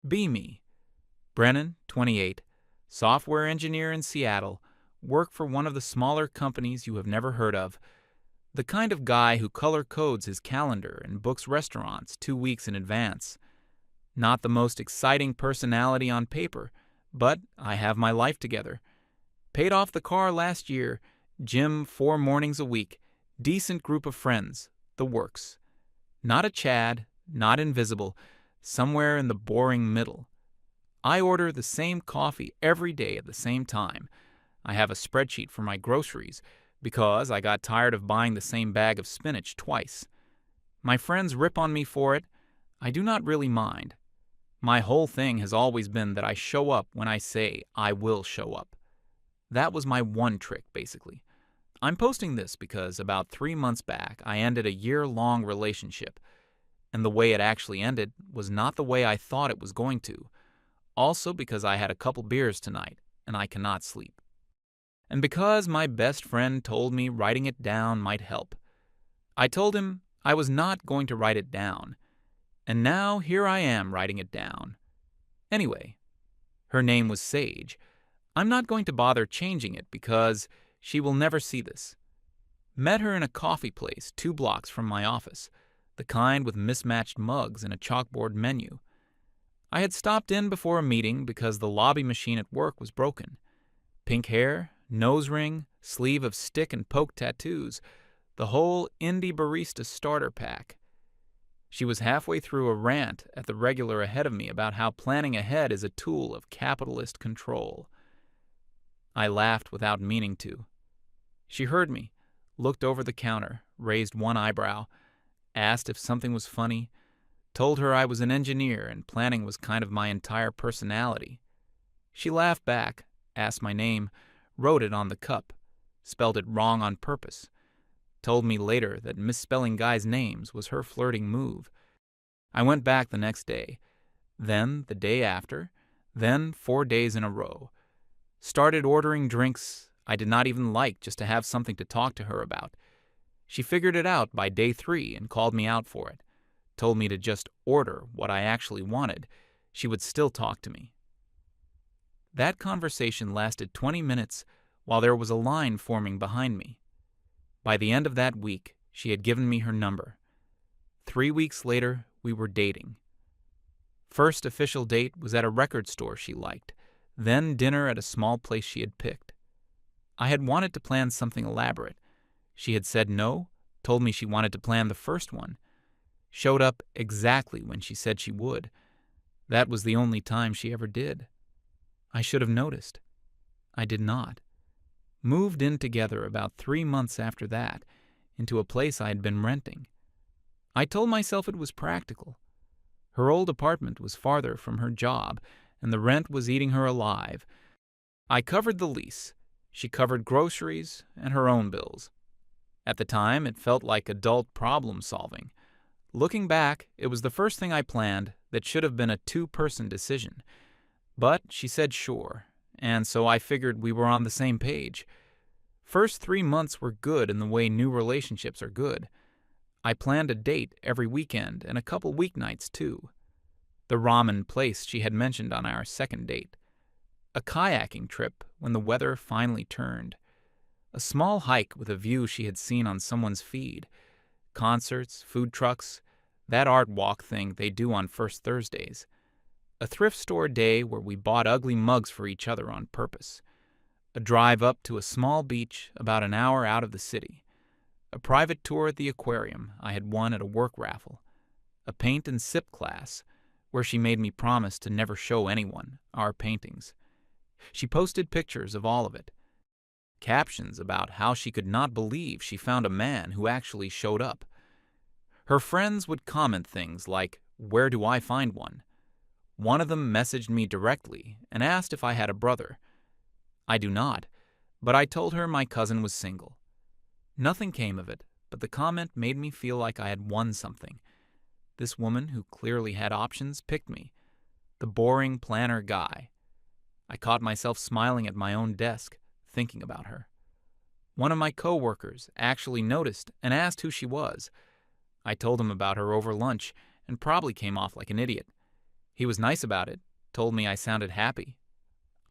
Be me. Brennan, 28, software engineer in Seattle, work for one of the smaller companies you have never heard of. The kind of guy who color codes his calendar and books restaurants 2 weeks in advance. Not the most exciting personality on paper, but I have my life together. Paid off the car last year, gym 4 mornings a week, decent group of friends, the works. Not a Chad, not invisible, somewhere in the boring middle. I order the same coffee every day at the same time. I have a spreadsheet for my groceries because I got tired of buying the same bag of spinach twice. My friends rip on me for it. I do not really mind. My whole thing has always been that I show up when I say I will show up. That was my one trick, basically. I'm posting this because about 3 months back I ended a year-long relationship, and the way it actually ended was not the way I thought it was going to. Also because I had a couple beers tonight, and I cannot sleep. And because my best friend told me writing it down might help. I told him I was not going to write it down, and now here I am writing it down. Anyway, her name was Sage. I'm not going to bother changing it because she will never see this. Met her in a coffee place 2 blocks from my office, the kind with mismatched mugs and a chalkboard menu. I had stopped in before a meeting because the lobby machine at work was broken. Pink hair, nose ring, sleeve of stick and poke tattoos, the whole indie barista starter pack. She was halfway through a rant at the regular ahead of me about how planning ahead is a tool of capitalist control. I laughed without meaning to. She heard me, looked over the counter, raised one eyebrow, asked if something was funny, told her I was an engineer and planning was kind of my entire personality. She laughed back, asked my name, wrote it on the cup, spelled it wrong on purpose, told me later that misspelling guys' names was her flirting move. I went back the next day, then the day after, then 4 days in a row. Started ordering drinks I did not even like just to have something to talk to her about. She figured it out by day 3 and called me out for it. Told me to just order what I actually wanted. She would still talk to me. That conversation lasted 20 minutes while there was a line forming behind me. By the end of that week, she had given me her number. 3 weeks later, we were dating. First official date was at a record store she liked, then dinner at a small place she had picked. I had wanted to plan something elaborate. She had said no, told me she wanted to plan the first one. Showed up exactly when she said she would. That was the only time she ever did. I should have noticed. I did not. Moved in together about 3 months after that, into a place I had been renting. I told myself it was practical. Her old apartment was farther from her job, and the rent was eating her alive. I covered the lease. She covered groceries and her own bills. At the time, it felt like adult problem-solving. Looking back, it was the first thing I planned that should have been a 2-person decision. But she said sure, and so I figured we were on the same page. First 3 months were good in the way new relationships are good. I planned a date every weekend and a couple weeknights too. The ramen place she had mentioned on our second date. A kayaking trip when the weather finally turned. A small hike with a view she had seen on someone's feed. Concerts, food trucks, that art walk thing they do on first Thursdays. A thrift store day where we bought ugly mugs for each other on purpose. A drive up to a small beach about an hour out of the city. A private tour at the aquarium I had won at a work raffle. A paint and sip class where she made me promise to never show anyone our paintings. She posted pictures of all of it. Captions about how she could not believe she found a man who actually showed up. Her friends would comment things like, "Where do I find one?" One of them messaged me directly and asked if I had a brother. I do not, but I told her my cousin was single. Nothing came of it, but the comment made me feel like I had won something. This woman, who clearly had options, picked me. The boring planner guy. I caught myself smiling at my own desk, thinking about her. One of my coworkers actually noticed and asked who she was. I told him about her over lunch and probably came off like an idiot. He was nice about it, told me I sounded happy.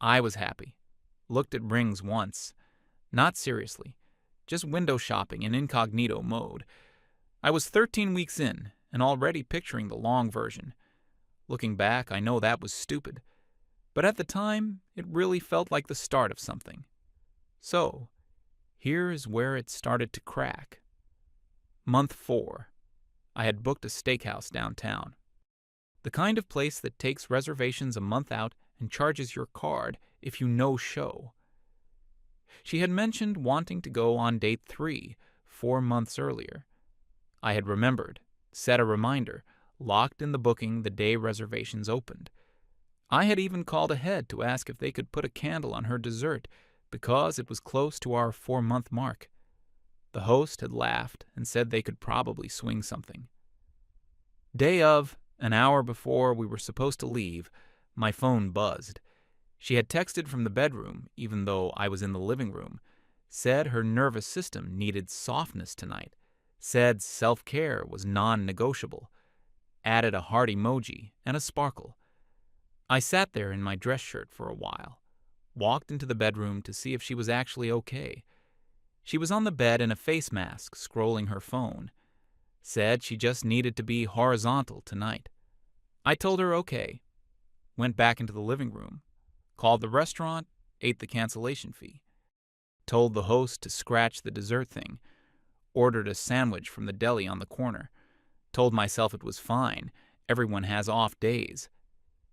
I was happy. Looked at rings once. Not seriously. Just window shopping in incognito mode. I was 13 weeks in, and already picturing the long version. Looking back, I know that was stupid. But at the time, it really felt like the start of something. So, here is where it started to crack. Month 4. I had booked a steakhouse downtown. The kind of place that takes reservations a month out and charges your card if you no-show. She had mentioned wanting to go on date 3, 4 months earlier. I had remembered, set a reminder, locked in the booking the day reservations opened. I had even called ahead to ask if they could put a candle on her dessert because it was close to our 4-month mark. The host had laughed and said they could probably swing something. Day of, an hour before we were supposed to leave, my phone buzzed. She had texted from the bedroom, even though I was in the living room, said her nervous system needed softness tonight, said self-care was non-negotiable, added a heart emoji and a sparkle. I sat there in my dress shirt for a while, walked into the bedroom to see if she was actually okay. She was on the bed in a face mask, scrolling her phone. Said she just needed to be horizontal tonight. I told her okay. Went back into the living room. Called the restaurant, ate the cancellation fee. Told the host to scratch the dessert thing. Ordered a sandwich from the deli on the corner. Told myself it was fine. Everyone has off days.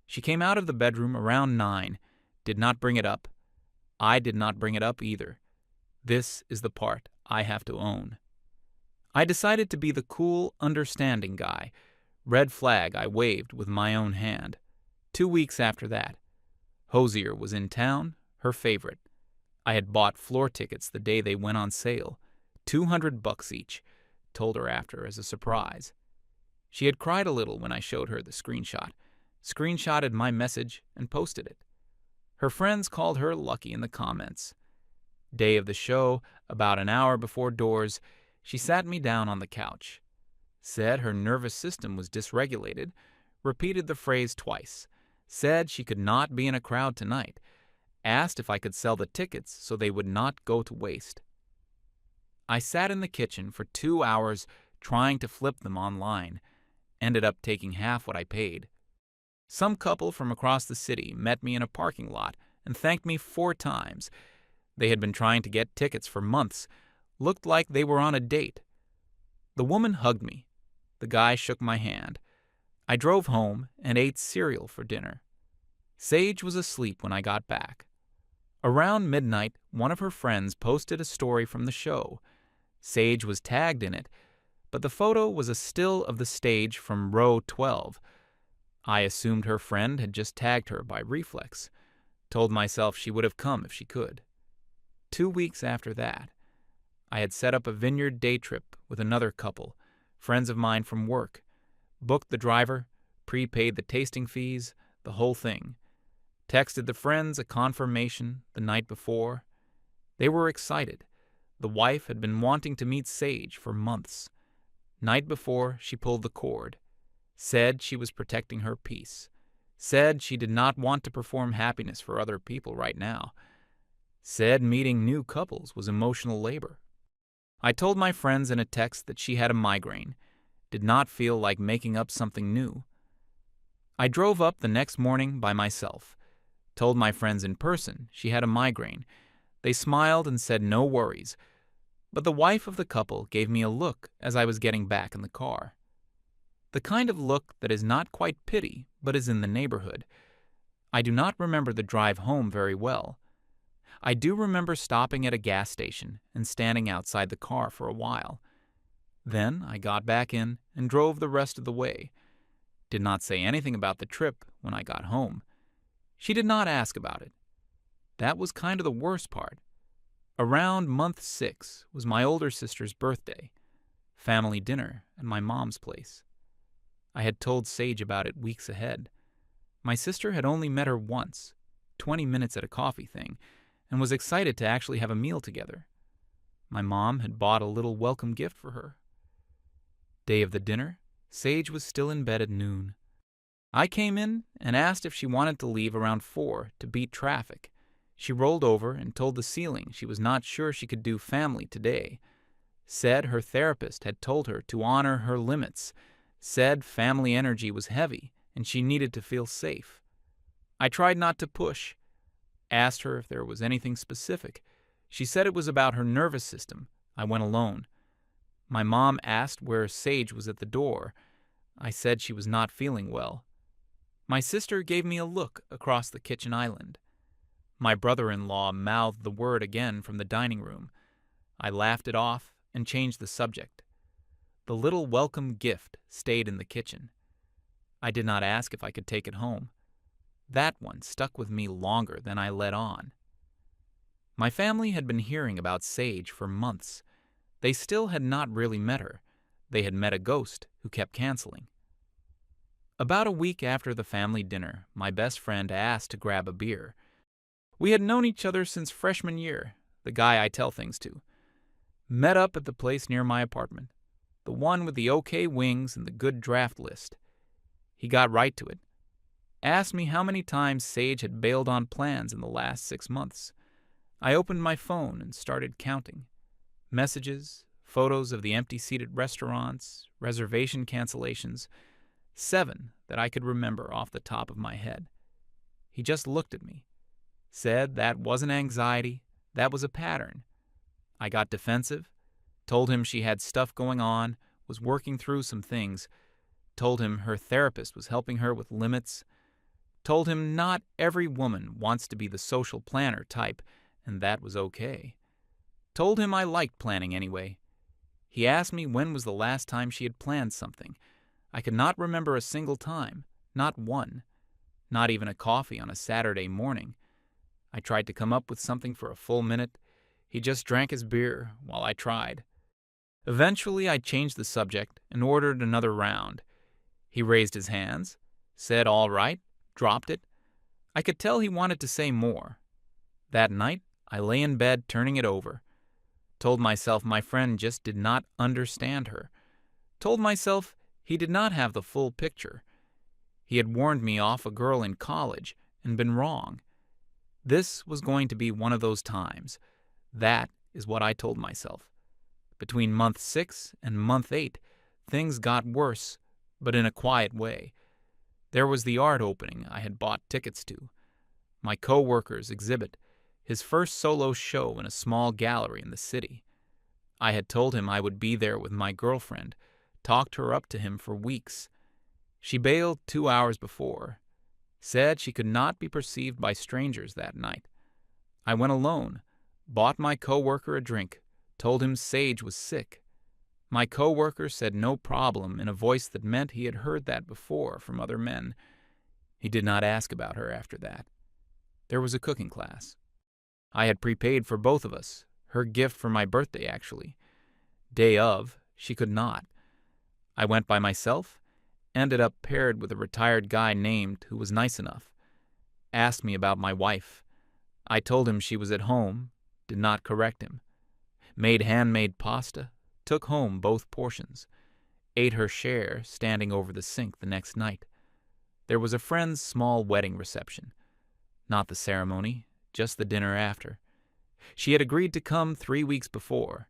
She came out of the bedroom around 9. Did not bring it up. I did not bring it up either. This is the part I have to own. I decided to be the cool, understanding guy. Red flag I waved with my own hand. 2 weeks after that. Hosier was in town, her favorite. I had bought floor tickets the day they went on sale. $200 each. Told her after as a surprise. She had cried a little when I showed her the screenshot. Screenshotted my message and posted it. Her friends called her lucky in the comments. Day of the show, about an hour before doors, she sat me down on the couch. Said her nervous system was dysregulated, repeated the phrase twice, said she could not be in a crowd tonight, asked if I could sell the tickets so they would not go to waste. I sat in the kitchen for 2 hours trying to flip them online, ended up taking half what I paid. Some couple from across the city met me in a parking lot and thanked me 4 times. They had been trying to get tickets for months, looked like they were on a date. The woman hugged me. The guy shook my hand. I drove home and ate cereal for dinner. Sage was asleep when I got back. Around midnight, one of her friends posted a story from the show. Sage was tagged in it, but the photo was a still of the stage from row 12. I assumed her friend had just tagged her by reflex. Told myself she would have come if she could. 2 weeks after that, I had set up a vineyard day trip with another couple, friends of mine from work. Booked the driver, prepaid the tasting fees, the whole thing. Texted the friends a confirmation the night before. They were excited. The wife had been wanting to meet Sage for months. Night before, she pulled the cord. Said she was protecting her peace. Said she did not want to perform happiness for other people right now. Said meeting new couples was emotional labor. I told my friends in a text that she had a migraine. Did not feel like making up something new. I drove up the next morning by myself. Told my friends in person she had a migraine. They smiled and said no worries. But the wife of the couple gave me a look as I was getting back in the car. The kind of look that is not quite pity, but is in the neighborhood. I do not remember the drive home very well. I do remember stopping at a gas station and standing outside the car for a while. Then I got back in and drove the rest of the way. Did not say anything about the trip when I got home. She did not ask about it. That was kind of the worst part. Around month 6 was my older sister's birthday. Family dinner at my mom's place. I had told Sage about it weeks ahead. My sister had only met her once, 20 minutes at a coffee thing, and was excited to actually have a meal together. My mom had bought a little welcome gift for her. Day of the dinner, Sage was still in bed at noon. I came in and asked if she wanted to leave around 4 to beat traffic. She rolled over and told the ceiling she was not sure she could do family today. Said her therapist had told her to honor her limits. Said family energy was heavy and she needed to feel safe. I tried not to push. Asked her if there was anything specific. She said it was about her nervous system. I went alone. My mom asked where Sage was at the door. I said she was not feeling well. My sister gave me a look across the kitchen island. My brother-in-law mouthed the word again from the dining room. I laughed it off and changed the subject. The little welcome gift stayed in the kitchen. I did not ask if I could take it home. That one stuck with me longer than I let on. My family had been hearing about Sage for months. They still had not really met her. They had met a ghost who kept canceling. About a week after the family dinner, my best friend asked to grab a beer. We had known each other since freshman year, the guy I tell things to. Met up at the place near my apartment, the one with the okay wings and the good draft list. He got right to it. Asked me how many times Sage had bailed on plans in the last 6 months. I opened my phone and started counting. Messages, photos of the empty-seated restaurants, reservation cancellations. 7 that I could remember off the top of my head. He just looked at me. Said that wasn't anxiety, that was a pattern. I got defensive, told him she had stuff going on, was working through some things, told him her therapist was helping her with limits, told him not every woman wants to be the social planner type, and that was okay. Told him I liked planning anyway. He asked me when was the last time she had planned something. I could not remember a single time, not one, not even a coffee on a Saturday morning. I tried to come up with something for a full minute. He just drank his beer while I tried. Eventually, I changed the subject and ordered another round. He raised his hands, said all right, dropped it. I could tell he wanted to say more. That night, I lay in bed turning it over. Told myself my friend just did not understand her. Told myself he did not have the full picture. He had warned me off a girl in college and been wrong. This was going to be one of those times. That is what I told myself. Between month 6 and month 8, things got worse, but in a quiet way. There was the art opening I had bought tickets to. My co-worker's exhibit, his first solo show in a small gallery in the city. I had told him I would be there with my girlfriend, talked her up to him for weeks. She bailed 2 hours before. Said she could not be perceived by strangers that night. I went alone, bought my co-worker a drink, told him Sage was sick. My co-worker said no problem in a voice that meant he had heard that before from other men. He did not ask about her after that. There was a cooking class. I had prepaid for both of us, her gift for my birthday actually. Day of, she could not. I went by myself, ended up paired with a retired guy named who was nice enough. Asked me about my wife. I told him she was at home, did not correct him. Made handmade pasta, took home both portions. Ate her share standing over the sink the next night. There was a friend's small wedding reception. Not the ceremony, just the dinner after. She had agreed to come 3 weeks before.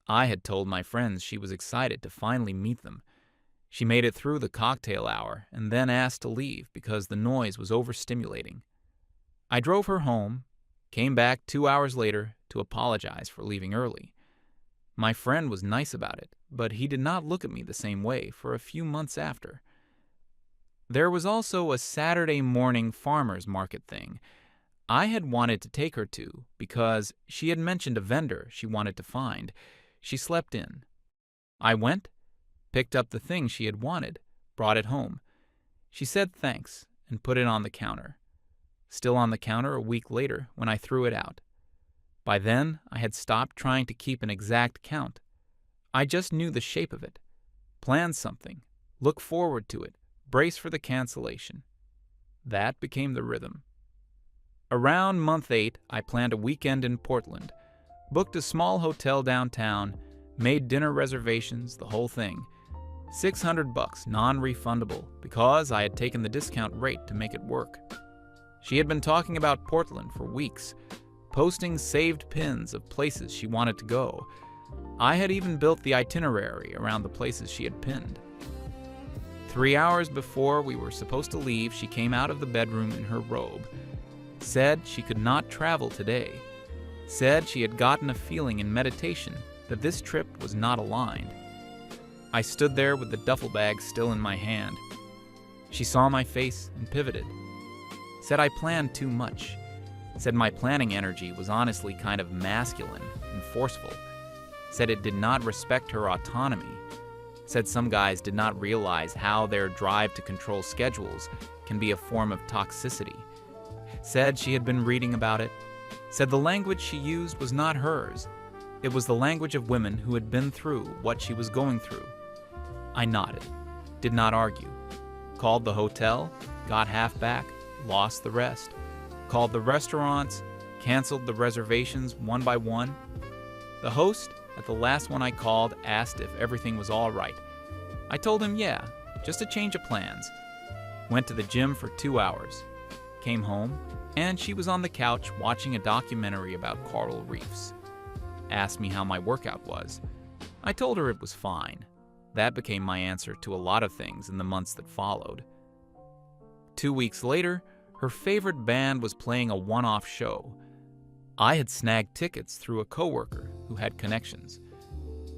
I had told my friends she was excited to finally meet them. She made it through the cocktail hour and then asked to leave because the noise was overstimulating. I drove her home, came back 2 hours later to apologize for leaving early. My friend was nice about it, but he did not look at me the same way for a few months after. There was also a Saturday morning farmer's market thing I had wanted to take her to because she had mentioned a vendor she wanted to find. She slept in. I went, picked up the thing she had wanted, brought it home. She said thanks and put it on the counter. Still on the counter a week later when I threw it out. By then, I had stopped trying to keep an exact count. I just knew the shape of it. Plan something, look forward to it, brace for the cancellation. That became the rhythm. Around month 8, I planned a weekend in Portland, booked a small hotel downtown, made dinner reservations, the whole thing. $600, non-refundable, because I had taken the discount rate to make it work. She had been talking about Portland for weeks, posting saved pins of places she wanted to go. I had even built the itinerary around the places she had pinned. 3 hours before we were supposed to leave, she came out of the bedroom in her robe, said she could not travel today, said she had gotten a feeling in meditation that this trip was not aligned. I stood there with the duffel bag still in my hand. She saw my face and pivoted. Said I planned too much. Said my planning energy was honestly kind of masculine and forceful. Said it did not respect her autonomy. Said some guys did not realize how their drive to control schedules can be a form of toxicity. Said she had been reading about it. Said the language she used was not hers. It was the language of women who had been through what she was going through. I nodded, did not argue. Called the hotel, got half back, lost the rest. Called the restaurants, canceled the reservations one by one. The host, at the last one I called, asked if everything was all right. I told him yeah, just a change of plans. Went to the gym for 2 hours. Came home, and she was on the couch watching a documentary about coral reefs. Asked me how my workout was. I told her it was fine. That became my answer to a lot of things in the months that followed. 2 weeks later, her favorite band was playing a one-off show. I had snagged tickets through a coworker who had connections.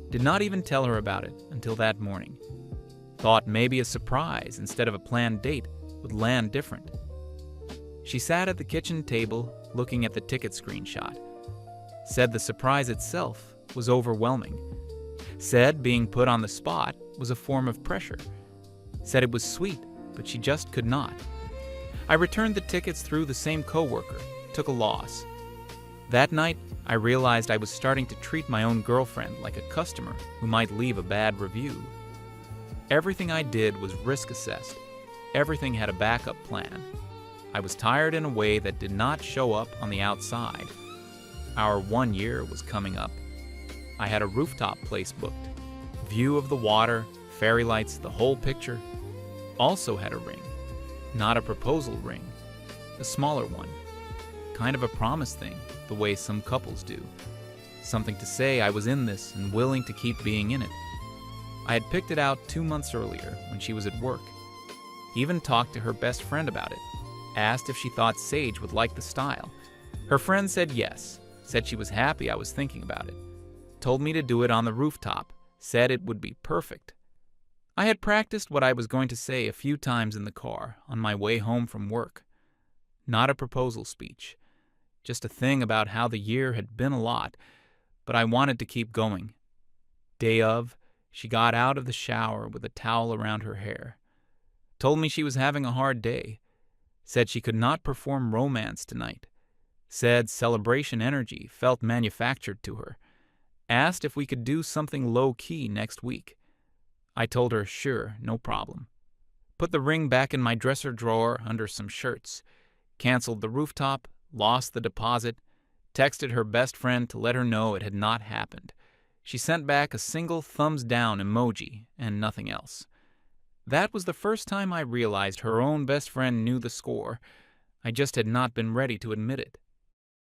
Did not even tell her about it until that morning. Thought maybe a surprise instead of a planned date would land different. She sat at the kitchen table looking at the ticket screenshot. Said the surprise itself was overwhelming. Said being put on the spot was a form of pressure. Said it was sweet, but she just could not. I returned the tickets through the same coworker, took a loss. That night, I realized I was starting to treat my own girlfriend like a customer who might leave a bad review. Everything I did was risk assessed. Everything had a backup plan. I was tired in a way that did not show up on the outside. Our 1 year was coming up. I had a rooftop place booked. View of the water, fairy lights, the whole picture. Also had a ring. Not a proposal ring. A smaller one. Kind of a promise thing, the way some couples do. Something to say I was in this and willing to keep being in it. I had picked it out 2 months earlier when she was at work. Even talked to her best friend about it. Asked if she thought Sage would like the style. Her friend said yes. Said she was happy I was thinking about it. Told me to do it on the rooftop. Said it would be perfect. I had practiced what I was going to say a few times in the car on my way home from work. Not a proposal speech. Just a thing about how the year had been a lot, but I wanted to keep going. Day of, she got out of the shower with a towel around her hair. Told me she was having a hard day. Said she could not perform romance tonight. Said celebration energy felt manufactured to her. Asked if we could do something low-key next week. I told her, sure, no problem. Put the ring back in my dresser drawer under some shirts. Canceled the rooftop, lost the deposit, texted her best friend to let her know it had not happened. She sent back a single thumbs down emoji and nothing else. That was the first time I realized her own best friend knew the score. I just had not been ready to admit it.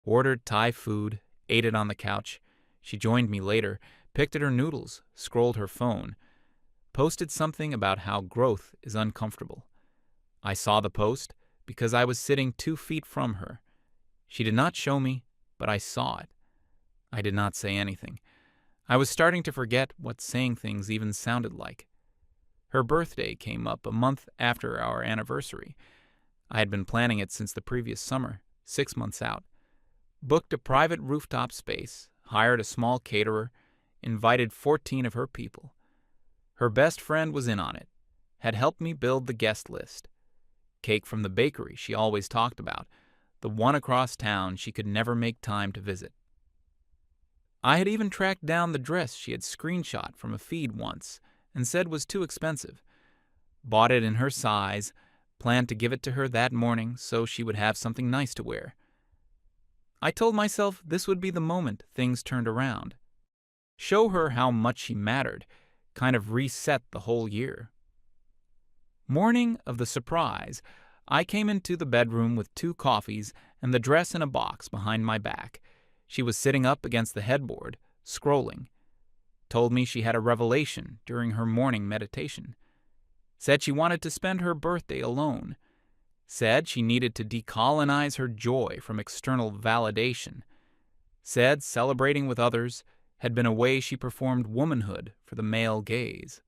Ordered Thai food, ate it on the couch. She joined me later, picked at her noodles, scrolled her phone. Posted something about how growth is uncomfortable. I saw the post because I was sitting 2 feet from her. She did not show me, but I saw it. I did not say anything. I was starting to forget what saying things even sounded like. Her birthday came up a month after our anniversary. I had been planning it since the previous summer, 6 months out. Booked a private rooftop space, hired a small caterer, invited 14 of her people. Her best friend was in on it, had helped me build the guest list. Cake from the bakery she always talked about, the one across town she could never make time to visit. I had even tracked down the dress she had screenshot from a feed once and said was too expensive. Bought it in her size, planned to give it to her that morning so she would have something nice to wear. I told myself this would be the moment things turned around. Show her how much she mattered, kind of reset the whole year. Morning of the surprise, I came into the bedroom with 2 coffees and the dress in a box behind my back. She was sitting up against the headboard, scrolling. Told me she had a revelation during her morning meditation. Said she wanted to spend her birthday alone. Said she needed to decolonize her joy from external validation. Said celebrating with others had been a way she performed womanhood for the male gaze.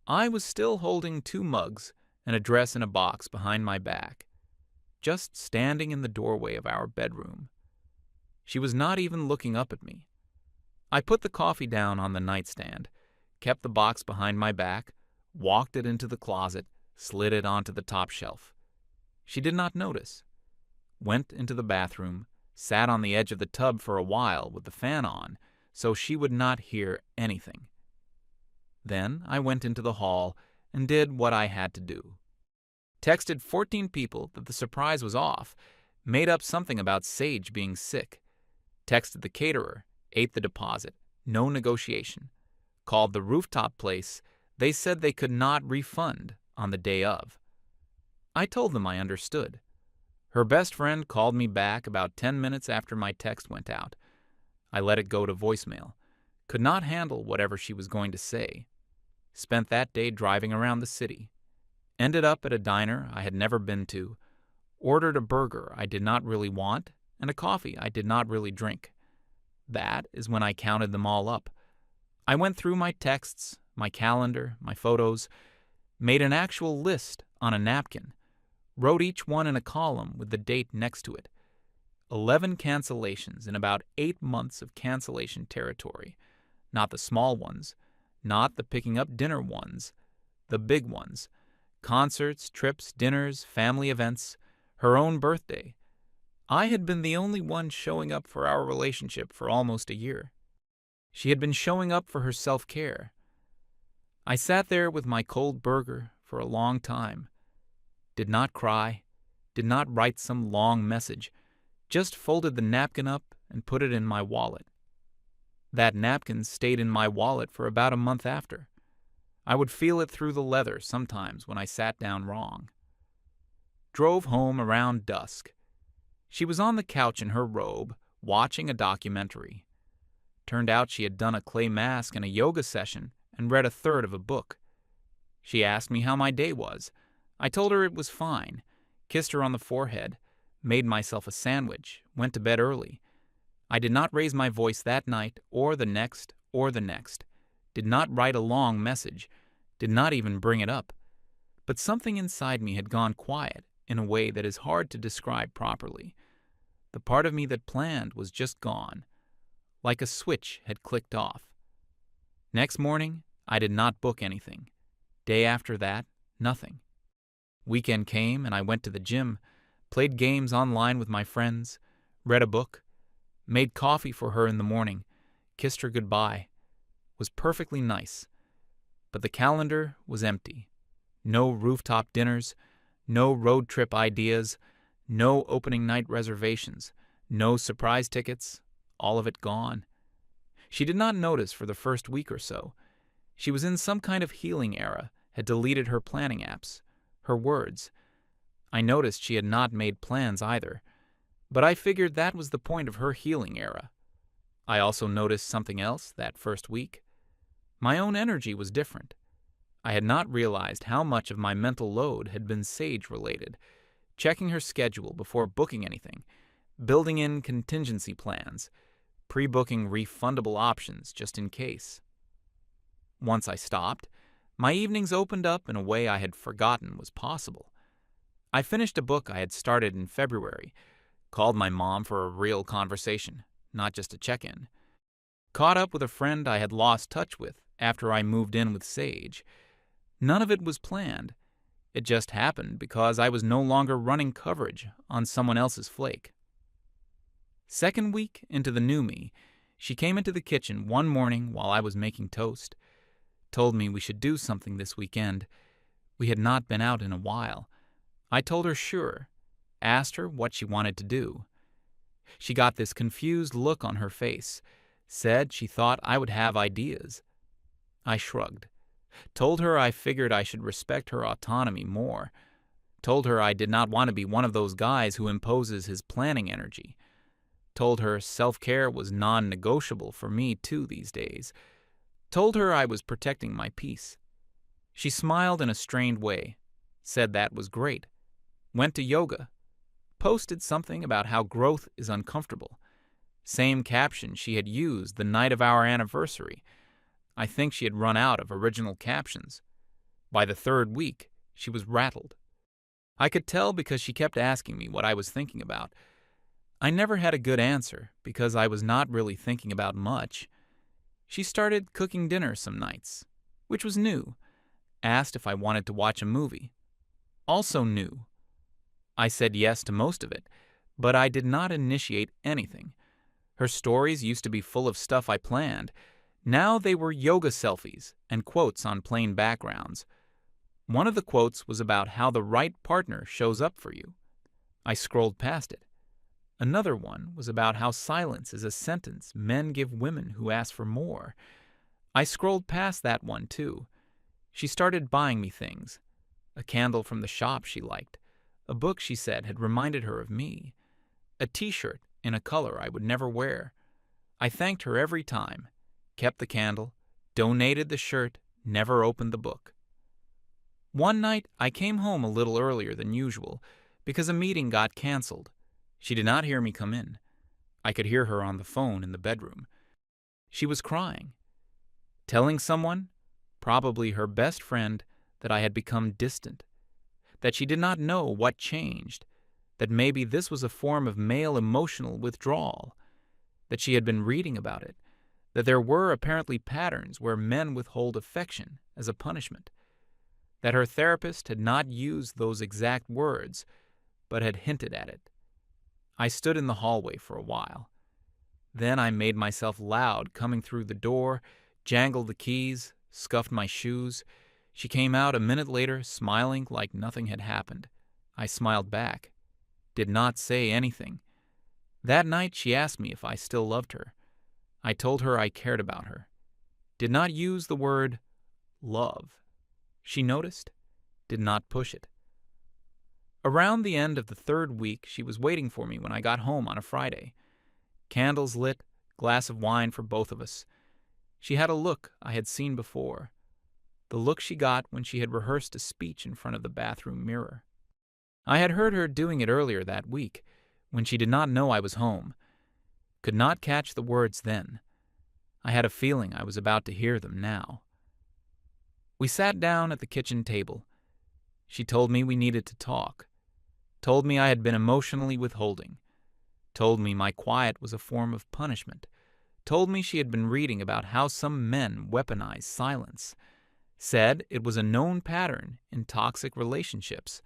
I was still holding 2 mugs and a dress in a box behind my back, just standing in the doorway of our bedroom. She was not even looking up at me. I put the coffee down on the nightstand, kept the box behind my back, walked it into the closet, slid it onto the top shelf. She did not notice. Went into the bathroom, sat on the edge of the tub for a while with the fan on, so she would not hear anything. Then I went into the hall and did what I had to do. Texted 14 people that the surprise was off, made up something about Sage being sick. Texted the caterer, ate the deposit, no negotiation. Called the rooftop place, they said they could not refund on the day of. I told them I understood. Her best friend called me back about 10 minutes after my text went out. I let it go to voicemail. Could not handle whatever she was going to say. Spent that day driving around the city. Ended up at a diner I had never been to. Ordered a burger I did not really want and a coffee I did not really drink. That is when I counted them all up. I went through my texts, my calendar, my photos, made an actual list on a napkin, wrote each one in a column with the date next to it. 11 cancellations in about 8 months of cancellation territory. Not the small ones, not the picking up dinner ones, the big ones. Concerts, trips, dinners, family events, her own birthday. I had been the only one showing up for our relationship for almost a year. She had been showing up for her self-care. I sat there with my cold burger for a long time. Did not cry, did not write some long message, just folded the napkin up and put it in my wallet. That napkin stayed in my wallet for about a month after. I would feel it through the leather sometimes when I sat down wrong. Drove home around dusk. She was on the couch in her robe, watching a documentary. Turned out she had done a clay mask and a yoga session and read a third of a book. She asked me how my day was. I told her it was fine, kissed her on the forehead, made myself a sandwich, went to bed early. I did not raise my voice that night or the next or the next, did not write a long message, did not even bring it up. But something inside me had gone quiet in a way that is hard to describe properly. The part of me that planned was just gone, like a switch had clicked off. Next morning, I did not book anything. Day after that, nothing. Weekend came and I went to the gym, played games online with my friends, read a book, made coffee for her in the morning, kissed her goodbye. Was perfectly nice. But the calendar was empty. No rooftop dinners, no road trip ideas, no opening night reservations, no surprise tickets, all of it gone. She did not notice for the first week or so. She was in some kind of healing era, had deleted her planning apps, her words. I noticed she had not made plans either, but I figured that was the point of her healing era. I also noticed something else that first week. My own energy was different. I had not realized how much of my mental load had been Sage-related, checking her schedule before booking anything, building in contingency plans, pre-booking refundable options just in case. Once I stopped, my evenings opened up in a way I had forgotten was possible. I finished a book I had started in February, called my mom for a real conversation, not just a check-in. Caught up with a friend I had lost touch with after I moved in with Sage. None of it was planned. It just happened because I was no longer running coverage on someone else's flake. Second week into the new me, she came into the kitchen one morning while I was making toast. Told me we should do something this weekend. We had not been out in a while. I told her sure. Asked her what she wanted to do. She got this confused look on her face. Said she thought I would have ideas. I shrugged. Told her I figured I should respect her autonomy more. Told her I did not want to be one of those guys who imposes his planning energy. Told her self-care was non-negotiable for me too these days. Told her I was protecting my peace. She smiled in a strained way, said that was great, went to yoga, posted something about how growth is uncomfortable. Same caption she had used the night of our anniversary. I think she had run out of original captions. By the third week, she was rattled. I could tell because she kept asking me what I was thinking about. I never had a good answer because I was not really thinking about much. She started cooking dinner some nights, which was new. Asked if I wanted to watch a movie. Also new. I said yes to most of it, but I did not initiate anything. Her stories used to be full of stuff I planned. Now they were yoga selfies and quotes on plain backgrounds. One of the quotes was about how the right partner shows up for you. I scrolled past it. Another one was about how silence is a sentence men give women who ask for more. I scrolled past that one too. She started buying me things. A candle from the shop she liked. A book she said had reminded her of me. A t-shirt in a color I would never wear. I thanked her every time. Kept the candle, donated the shirt, never opened the book. One night, I came home a little earlier than usual because a meeting got canceled. She did not hear me come in. I could hear her on the phone in the bedroom. She was crying. Telling someone, probably her best friend, that I had become distant. That she did not know what changed. That maybe this was a form of male emotional withdrawal. That she had been reading about it. That there were apparently patterns where men withhold affection as a punishment. That her therapist had not used those exact words, but had hinted at it. I stood in the hallway for a while. Then I made myself loud coming through the door, jangled the keys, scuffed my shoes. She came out a minute later, smiling like nothing had happened. I smiled back. Did not say anything. That night she asked me if I still loved her. I told her I cared about her. Did not use the word love. She noticed, did not push it. Around the end of the third week, she was waiting for me when I got home on a Friday. Candles lit, glass of wine for both of us. She had a look I had seen before. The look she got when she had rehearsed a speech in front of the bathroom mirror. I had heard her doing it earlier that week, when she did not know I was home. Could not catch the words then. I had a feeling I was about to hear them now. We sat down at the kitchen table. She told me we needed to talk. Told me I had been emotionally withholding. Told me my quiet was a form of punishment. Told me she had been reading about how some men weaponize silence. Said it was a known pattern in toxic relationships.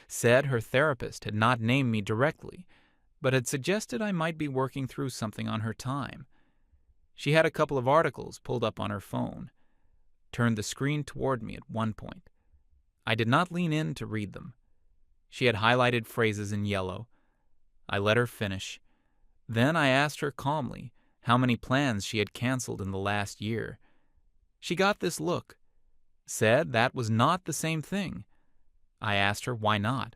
Said her therapist had not named me directly, but had suggested I might be working through something on her time. She had a couple of articles pulled up on her phone. Turned the screen toward me at one point. I did not lean in to read them. She had highlighted phrases in yellow. I let her finish. Then I asked her calmly how many plans she had canceled in the last year. She got this look. Said that was not the same thing. I asked her why not.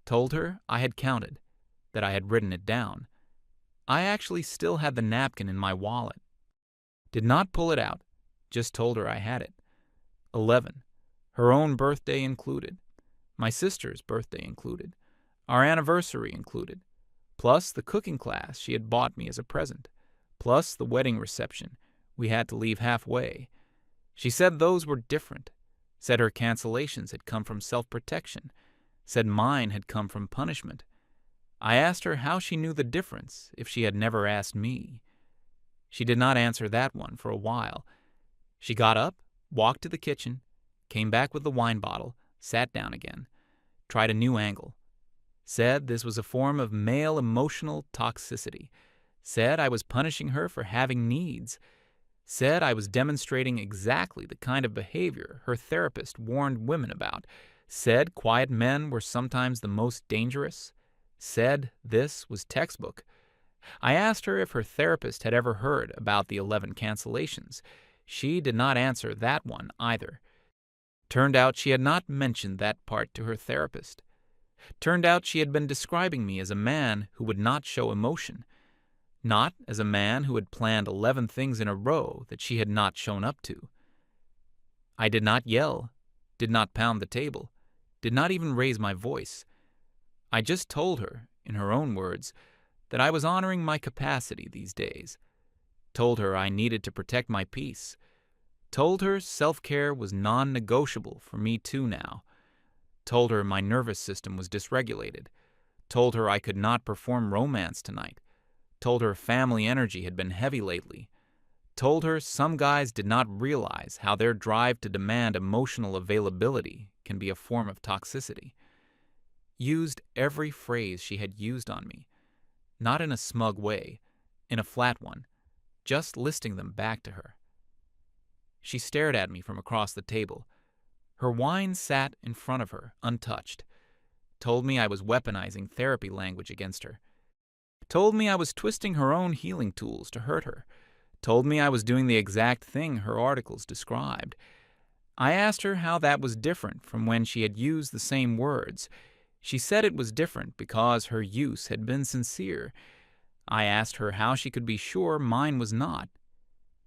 Told her I had counted, that I had written it down. I actually still had the napkin in my wallet. Did not pull it out, just told her I had it. 11. Her own birthday included. My sister's birthday included. Our anniversary included. Plus the cooking class she had bought me as a present. Plus the wedding reception we had to leave halfway. She said those were different. Said her cancellations had come from self-protection. Said mine had come from punishment. I asked her how she knew the difference if she had never asked me. She did not answer that one for a while. She got up, walked to the kitchen, came back with the wine bottle, sat down again, tried a new angle. Said this was a form of male emotional toxicity. Said I was punishing her for having needs. Said I was demonstrating exactly the kind of behavior her therapist warned women about. Said quiet men were sometimes the most dangerous. Said this was textbook. I asked her if her therapist had ever heard about the 11 cancellations. She did not answer that one either. Turned out she had not mentioned that part to her therapist. Turned out she had been describing me as a man who would not show emotion, not as a man who had planned 11 things in a row that she had not shown up to. I did not yell, did not pound the table, did not even raise my voice. I just told her, in her own words, that I was honoring my capacity these days. Told her I needed to protect my peace. Told her self-care was non-negotiable for me too now. Told her my nervous system was dysregulated. Told her I could not perform romance tonight. Told her family energy had been heavy lately. Told her some guys did not realize how their drive to demand emotional availability can be a form of toxicity. Used every phrase she had used on me, not in a smug way, in a flat one, just listing them back to her. She stared at me from across the table. Her wine sat in front of her, untouched. Told me I was weaponizing therapy language against her. Told me I was twisting her own healing tools to hurt her. Told me I was doing the exact thing her articles described. I asked her how that was different from when she had used the same words. She said it was different because her use had been sincere. I asked her how she could be sure mine was not.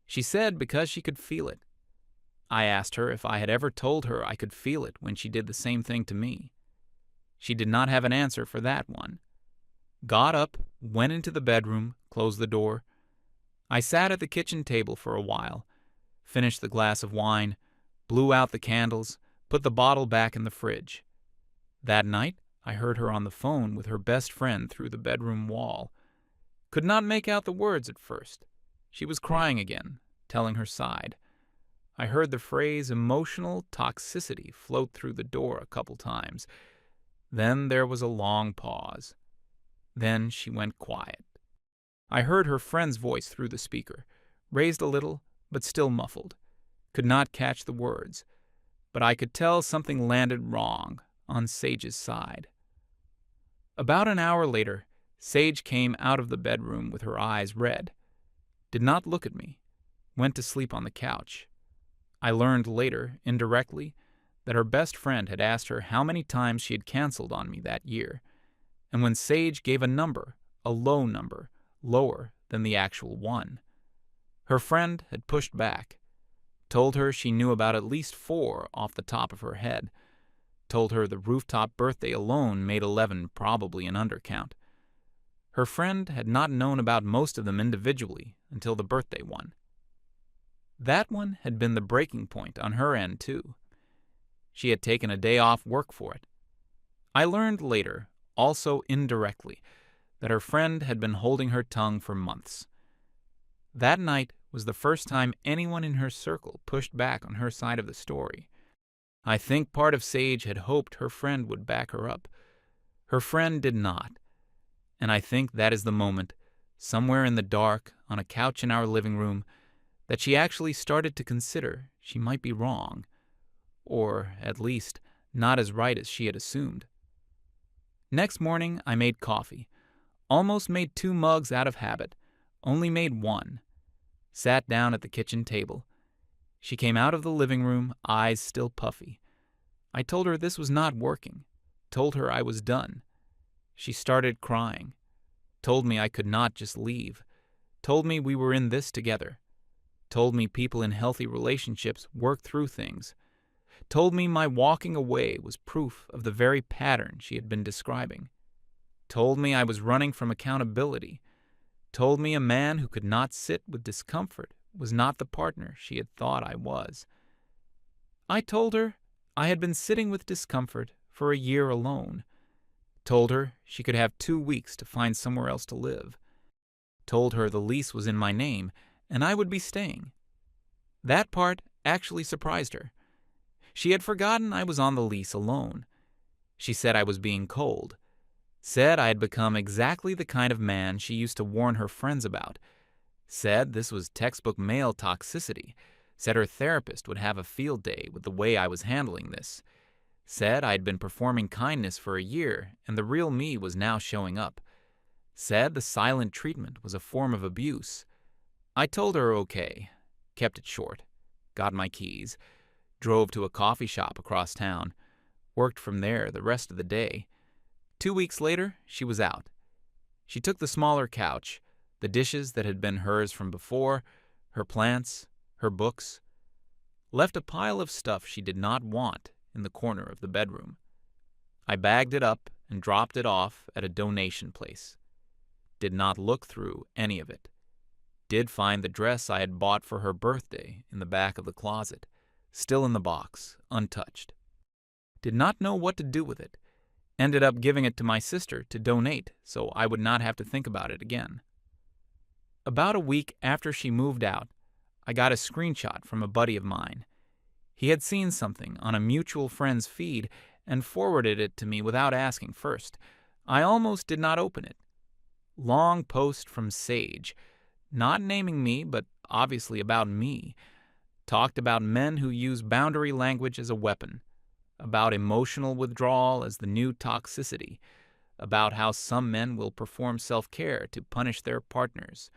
She said because she could feel it. I asked her if I had ever told her I could feel it when she did the same thing to me. She did not have an answer for that one. Got up, went into the bedroom, closed the door. I sat at the kitchen table for a while, finished the glass of wine, blew out the candles, put the bottle back in the fridge. That night, I heard her on the phone with her best friend through the bedroom wall. Could not make out the words at first. She was crying again, telling her side. I heard the phrase emotional toxicity float through the door a couple times. Then there was a long pause. Then she went quiet. I heard her friend's voice through the speaker, raised a little, but still muffled. Could not catch the words, but I could tell something landed wrong on Sage's side. About an hour later, Sage came out of the bedroom with her eyes red. Did not look at me. Went to sleep on the couch. I learned later, indirectly, that her best friend had asked her how many times she had canceled on me that year, and when Sage gave a number, a low number, lower than the actual one, her friend had pushed back, told her she knew about at least 4 off the top of her head, told her the rooftop birthday alone made 11 probably an undercount. Her friend had not known about most of them individually until the birthday one. That one had been the breaking point on her end, too. She had taken a day off work for it. I learned later, also indirectly, that her friend had been holding her tongue for months. That night was the first time anyone in her circle pushed back on her side of the story. I think part of Sage had hoped her friend would back her up. Her friend did not. And I think that is the moment, somewhere in the dark, on a couch in our living room, that she actually started to consider she might be wrong, or, at least, not as right as she had assumed. Next morning, I made coffee. Almost made 2 mugs out of habit, only made 1. Sat down at the kitchen table. She came out of the living room, eyes still puffy. I told her this was not working. Told her I was done. She started crying. Told me I could not just leave. Told me we were in this together. Told me people in healthy relationships work through things. Told me my walking away was proof of the very pattern she had been describing. Told me I was running from accountability. Told me a man who could not sit with discomfort was not the partner she had thought I was. I told her I had been sitting with discomfort for a year alone. Told her she could have 2 weeks to find somewhere else to live. Told her the lease was in my name and I would be staying. That part actually surprised her. She had forgotten I was on the lease alone. She said I was being cold. Said I had become exactly the kind of man she used to warn her friends about. Said this was textbook male toxicity. Said her therapist would have a field day with the way I was handling this. Said I had been performing kindness for a year and the real me was now showing up. Said the silent treatment was a form of abuse. I told her okay, kept it short. got my keys, drove to a coffee shop across town, worked from there the rest of the day. 2 weeks later, she was out. She took the smaller couch, the dishes that had been hers from before, her plants, her books, left a pile of stuff she did not want in the corner of the bedroom. I bagged it up and dropped it off at a donation place. Did not look through any of it. Did find the dress I had bought for her birthday in the back of the closet, still in the box, untouched. Did not know what to do with it. Ended up giving it to my sister to donate so I would not have to think about it again. About a week after she moved out, I got a screenshot from a buddy of mine. He had seen something on a mutual friend's feed and forwarded it to me without asking first. I almost did not open it. Long post from Sage, not naming me, but obviously about me. Talked about men who use boundary language as a weapon, about emotional withdrawal as the new toxicity, about how some men will perform self-care to punish their partners,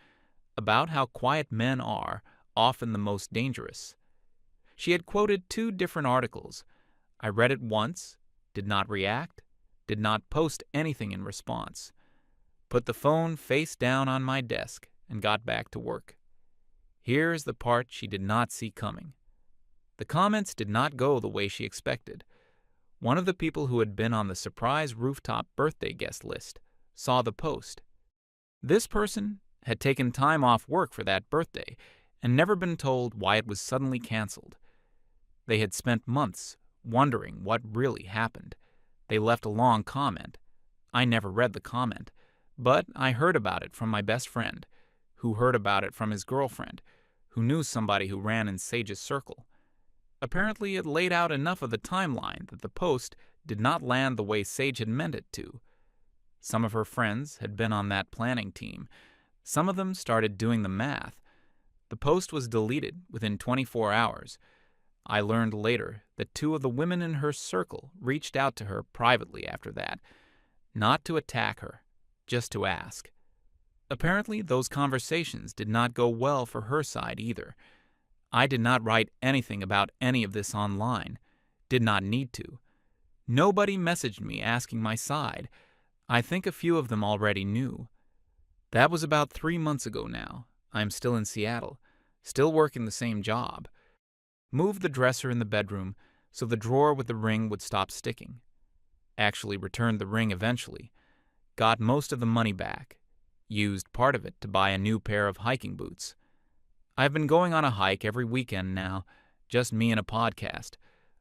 about how quiet men are often the most dangerous. She had quoted 2 different articles. I read it once, did not react, did not post anything in response. Put the phone face down on my desk and got back to work. Here is the part she did not see coming. The comments did not go the way she expected. One of the people who had been on the surprise rooftop birthday guest list saw the post. This person had taken time off work for that birthday and never been told why it was suddenly canceled. They had spent months wondering what really happened. They left a long comment. I never read the comment, but I heard about it from my best friend, who heard about it from his girlfriend, who knew somebody who ran in Sage's circle. Apparently it laid out enough of the timeline that the post did not land the way Sage had meant it to. Some of her friends had been on that planning team. Some of them started doing the math. The post was deleted within 24 hours. I learned later that 2 of the women in her circle reached out to her privately after that, not to attack her, just to ask. Apparently, those conversations did not go well for her side either. I did not write anything about any of this online. Did not need to. Nobody messaged me asking my side. I think a few of them already knew. That was about 3 months ago now. I am still in Seattle, still working the same job. Moved the dresser in the bedroom so the drawer with the ring would stop sticking. Actually returned the ring eventually. Got most of the money back. Used part of it to buy a new pair of hiking boots. I've been going on a hike every weekend now, just me and a podcast.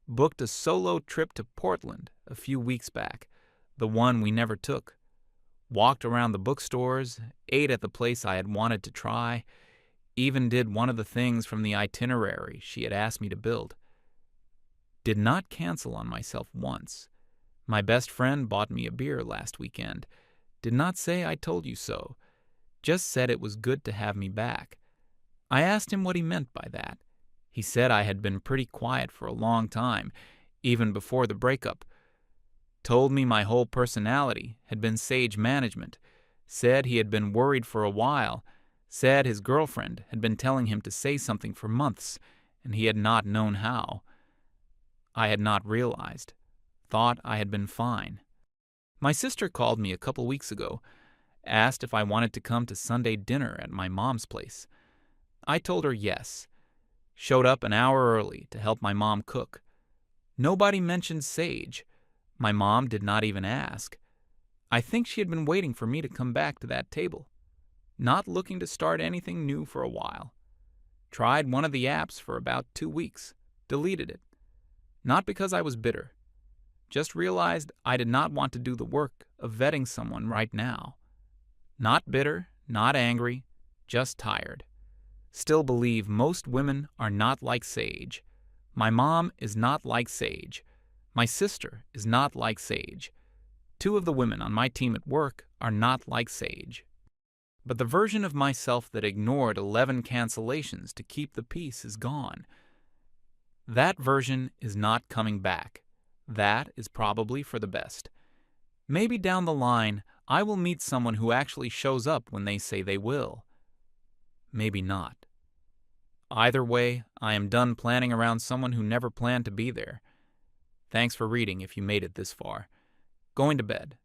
Booked a solo trip to Portland a few weeks back, the one we never took. Walked around the bookstores, ate at the place I had wanted to try, even did one of the things from the itinerary she had asked me to build. Did not cancel on myself once. My best friend bought me a beer last weekend. Did not say I told you so. Just said it was good to have me back. I asked him what he meant by that. He said I had been pretty quiet for a long time, even before the breakup. Told me my whole personality had been Sage management. Said he had been worried for a while. Said his girlfriend had been telling him to say something for months, and he had not known how. I had not realized. Thought I had been fine. My sister called me a couple weeks ago, asked if I wanted to come to Sunday dinner at my mom's place. I told her yes. Showed up an hour early to help my mom cook. Nobody mentioned Sage. My mom did not even ask. I think she had been waiting for me to come back to that table. Not looking to start anything new for a while. Tried one of the apps for about 2 weeks. Deleted it. Not because I was bitter. Just realized I did not want to do the work of vetting someone right now. Not bitter, not angry, just tired. Still believe most women are not like Sage. My mom is not like Sage. My sister is not like Sage. 2 of the women on my team at work are not like Sage. But the version of myself that ignored 11 cancellations to keep the peace is gone. That version is not coming back. That is probably for the best. Maybe down the line, I will meet someone who actually shows up when they say they will. Maybe not. Either way, I am done planning around someone who never planned to be there. Thanks for reading if you made it this far. Going to bed.